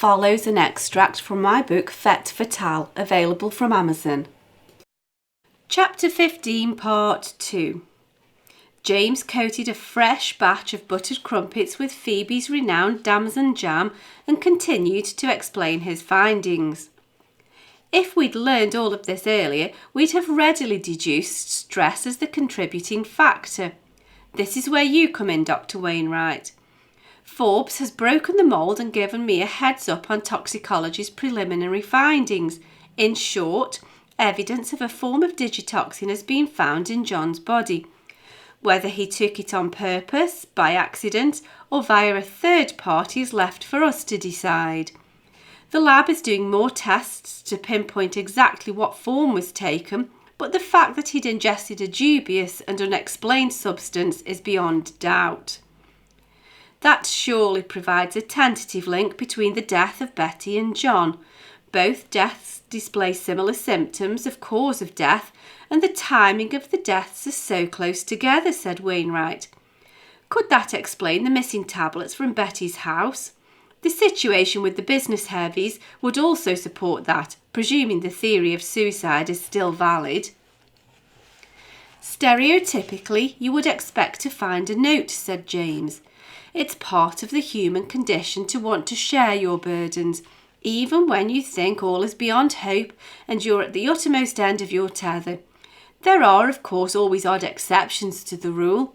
follows an extract from my book Fête Fatale, available from Amazon. Chapter 15, Part 2. James coated a fresh batch of buttered crumpets with Phoebe's renowned damson jam and continued to explain his findings. If we'd learned all of this earlier, we'd have readily deduced stress as the contributing factor. This is where you come in, Dr. Wainwright. Forbes has broken the mould and given me a heads up on toxicology's preliminary findings. In short, evidence of a form of digitoxin has been found in John's body. Whether he took it on purpose, by accident, or via a third party is left for us to decide. The lab is doing more tests to pinpoint exactly what form was taken, but the fact that he'd ingested a dubious and unexplained substance is beyond doubt. That surely provides a tentative link between the death of Betty and John. Both deaths display similar symptoms of cause of death, and the timing of the deaths are so close together, said Wainwright. Could that explain the missing tablets from Betty's house? The situation with the business heavies would also support that, presuming the theory of suicide is still valid. Stereotypically, you would expect to find a note, said James. It's part of the human condition to want to share your burdens, even when you think all is beyond hope and you're at the uttermost end of your tether. There are, of course, always odd exceptions to the rule.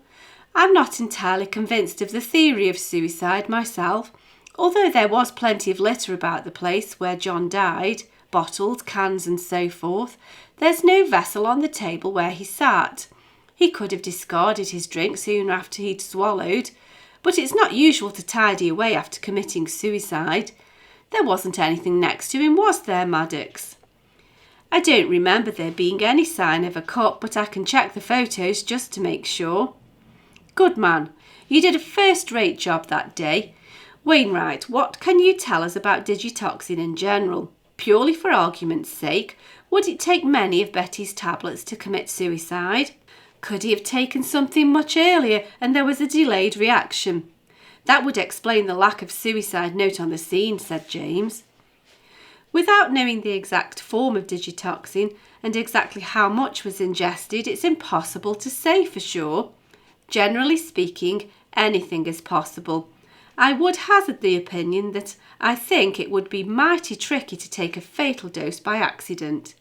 I'm not entirely convinced of the theory of suicide myself, although there was plenty of litter about the place where John died, bottles, cans and so forth. There's no vessel on the table where he sat. He could have discarded his drink soon after he'd swallowed, but it's not usual to tidy away after committing suicide. There wasn't anything next to him, was there, Maddox? I don't remember there being any sign of a cup, but I can check the photos just to make sure. Good man, you did a first-rate job that day. Wainwright, what can you tell us about digitoxin in general? Purely for argument's sake, would it take many of Betty's tablets to commit suicide? Could he have taken something much earlier and there was a delayed reaction? That would explain the lack of suicide note on the scene, said James. Without knowing the exact form of digitoxin and exactly how much was ingested, it's impossible to say for sure. Generally speaking, anything is possible. I would hazard the opinion that I think it would be mighty tricky to take a fatal dose by accident.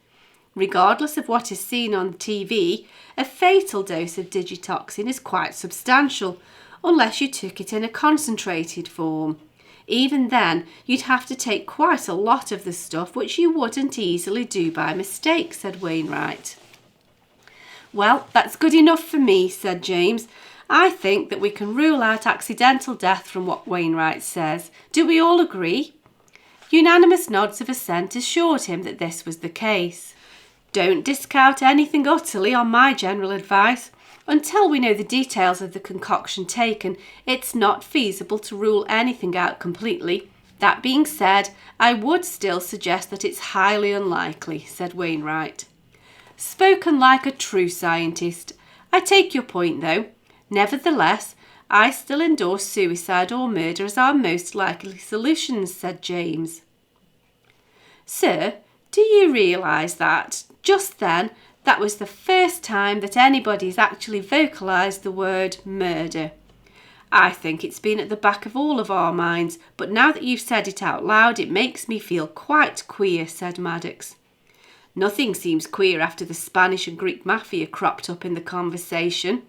Regardless of what is seen on TV, a fatal dose of digitoxin is quite substantial, unless you took it in a concentrated form. Even then, you'd have to take quite a lot of the stuff, which you wouldn't easily do by mistake, said Wainwright. Well, that's good enough for me, said James. I think that we can rule out accidental death from what Wainwright says. Do we all agree? Unanimous nods of assent assured him that this was the case. Don't discount anything utterly on my general advice. Until we know the details of the concoction taken, it's not feasible to rule anything out completely. That being said, I would still suggest that it's highly unlikely, said Wainwright. Spoken like a true scientist. I take your point, though. Nevertheless, I still endorse suicide or murder as our most likely solutions, said James. Sir, do you realise that, just then, that was the first time that anybody's actually vocalised the word murder? I think it's been at the back of all of our minds, but now that you've said it out loud, it makes me feel quite queer, said Maddox. Nothing seems queer after the Spanish and Greek mafia cropped up in the conversation.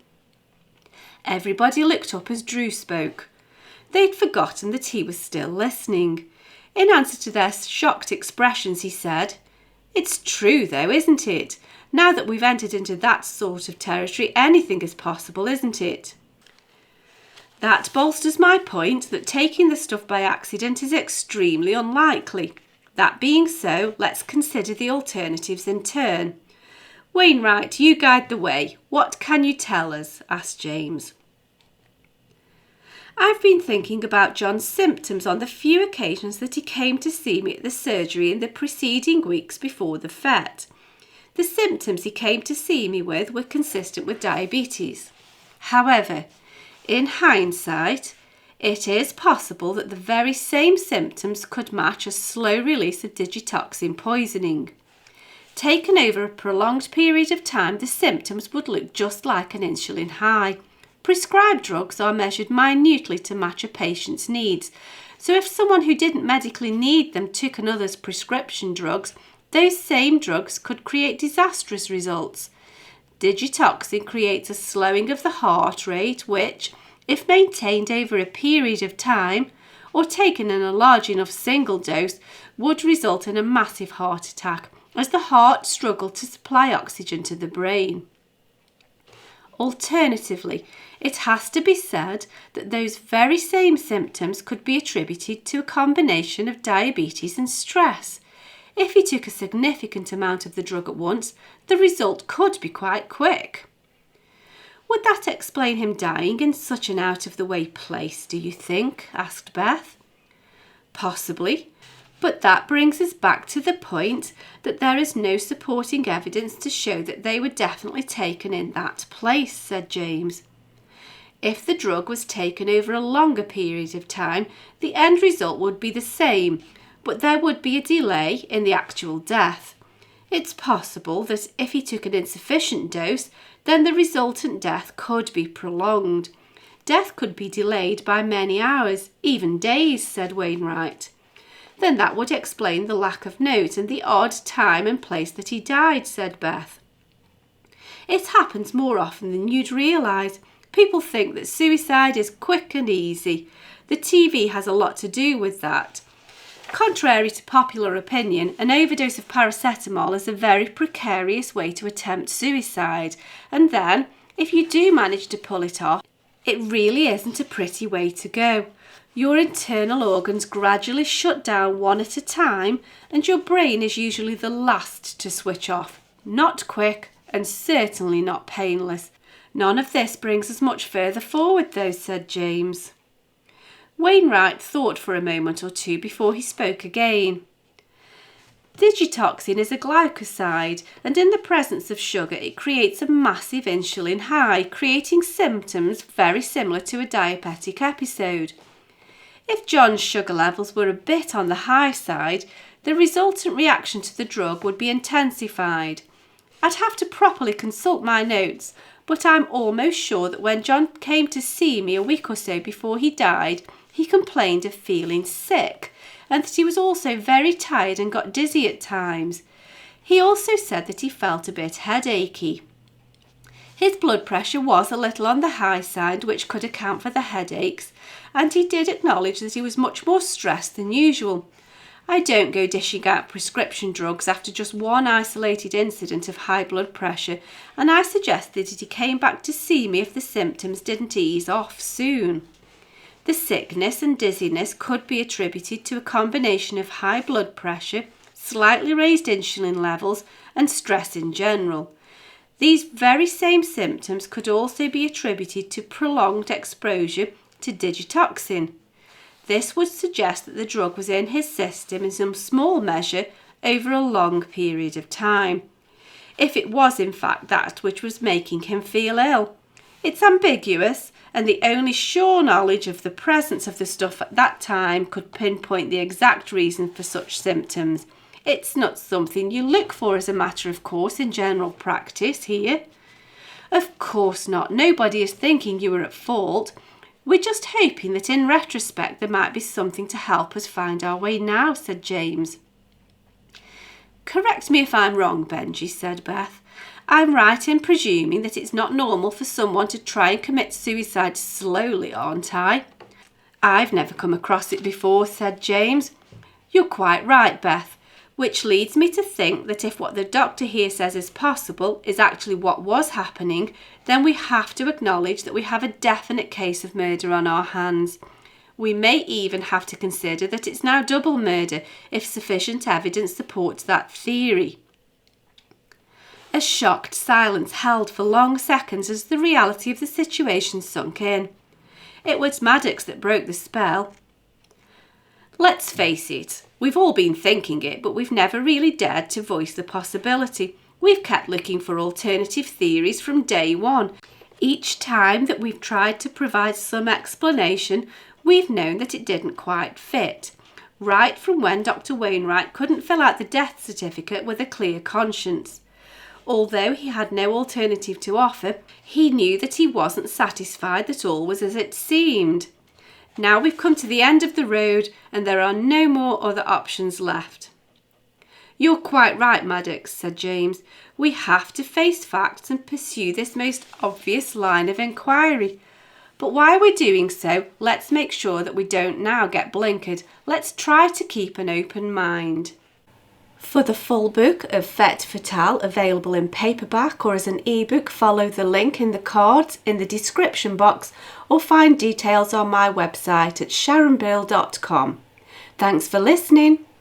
Everybody looked up as Drew spoke. They'd forgotten that he was still listening. In answer to their shocked expressions, he said, "It's true, though, isn't it? Now that we've entered into that sort of territory, anything is possible, isn't it?" That bolsters my point that taking the stuff by accident is extremely unlikely. That being so, let's consider the alternatives in turn. Wainwright, you guide the way. What can you tell us? Asked James. I've been thinking about John's symptoms on the few occasions that he came to see me at the surgery in the preceding weeks before the fête. The symptoms he came to see me with were consistent with diabetes. However, in hindsight, It is possible that the very same symptoms could match a slow release of digitoxin poisoning. Taken over a prolonged period of time, the symptoms would look just like an insulin high. Prescribed drugs are measured minutely to match a patient's needs. So if someone who didn't medically need them took another's prescription drugs, those same drugs could create disastrous results. Digitoxin creates a slowing of the heart rate which, if maintained over a period of time, or taken in a large enough single dose, would result in a massive heart attack as the heart struggled to supply oxygen to the brain. Alternatively, it has to be said that those very same symptoms could be attributed to a combination of diabetes and stress. If he took a significant amount of the drug at once, the result could be quite quick. Would that explain him dying in such an out-of-the-way place, do you think? Asked Beth. Possibly, but that brings us back to the point that there is no supporting evidence to show that they were definitely taken in that place, said James. If the drug was taken over a longer period of time, the end result would be the same, but there would be a delay in the actual death. It's possible that if he took an insufficient dose, then the resultant death could be prolonged. Death could be delayed by many hours, even days, said Wainwright. Then that would explain the lack of note and the odd time and place that he died, said Beth. It happens more often than you'd realise. People think that suicide is quick and easy. The TV has a lot to do with that. Contrary to popular opinion, an overdose of paracetamol is a very precarious way to attempt suicide. And then, if you do manage to pull it off, it really isn't a pretty way to go. Your internal organs gradually shut down one at a time, and your brain is usually the last to switch off. Not quick, and certainly not painless. None of this brings us much further forward, though, said James. Wainwright thought for a moment or two before he spoke again. Digitoxin is a glycoside, and in the presence of sugar it creates a massive insulin high, creating symptoms very similar to a diabetic episode. If John's sugar levels were a bit on the high side, the resultant reaction to the drug would be intensified. I'd have to properly consult my notes, but I'm almost sure that when John came to see me a week or so before he died, he complained of feeling sick, and that he was also very tired and got dizzy at times. He also said that he felt a bit headachy. His blood pressure was a little on the high side, which could account for the headaches, and he did acknowledge that he was much more stressed than usual. I don't go dishing out prescription drugs after just one isolated incident of high blood pressure, and I suggested that he came back to see me if the symptoms didn't ease off soon. The sickness and dizziness could be attributed to a combination of high blood pressure, slightly raised insulin levels, and stress in general. These very same symptoms could also be attributed to prolonged exposure to digitoxin. This would suggest that the drug was in his system in some small measure over a long period of time, if it was in fact that which was making him feel ill. It's ambiguous, and the only sure knowledge of the presence of the stuff at that time could pinpoint the exact reason for such symptoms. It's not something you look for as a matter of course in general practice here. Of course not. Nobody is thinking you were at fault. We're just hoping that in retrospect there might be something to help us find our way now, said James. Correct me if I'm wrong, Benji, said Beth. I'm right in presuming that it's not normal for someone to try and commit suicide slowly, aren't I? I've never come across it before, said James. You're quite right, Beth, which leads me to think that if what the doctor here says is possible is actually what was happening, then we have to acknowledge that we have a definite case of murder on our hands. We may even have to consider that it's now double murder if sufficient evidence supports that theory. A shocked silence held for long seconds as the reality of the situation sunk in. It was Maddox that broke the spell. Let's face it, we've all been thinking it, but we've never really dared to voice the possibility. We've kept looking for alternative theories from day one. Each time that we've tried to provide some explanation, we've known that it didn't quite fit. Right from when Dr. Wainwright couldn't fill out the death certificate with a clear conscience. Although he had no alternative to offer, he knew that he wasn't satisfied that all was as it seemed. Now we've come to the end of the road and there are no more other options left. You're quite right, Maddox, said James. We have to face facts and pursue this most obvious line of inquiry. But while we're doing so, let's make sure that we don't now get blinkered. Let's try to keep an open mind. For the full book of Fête Fatale, available in paperback or as an ebook, follow the link in the cards in the description box or find details on my website at sharonbill.com. Thanks for listening.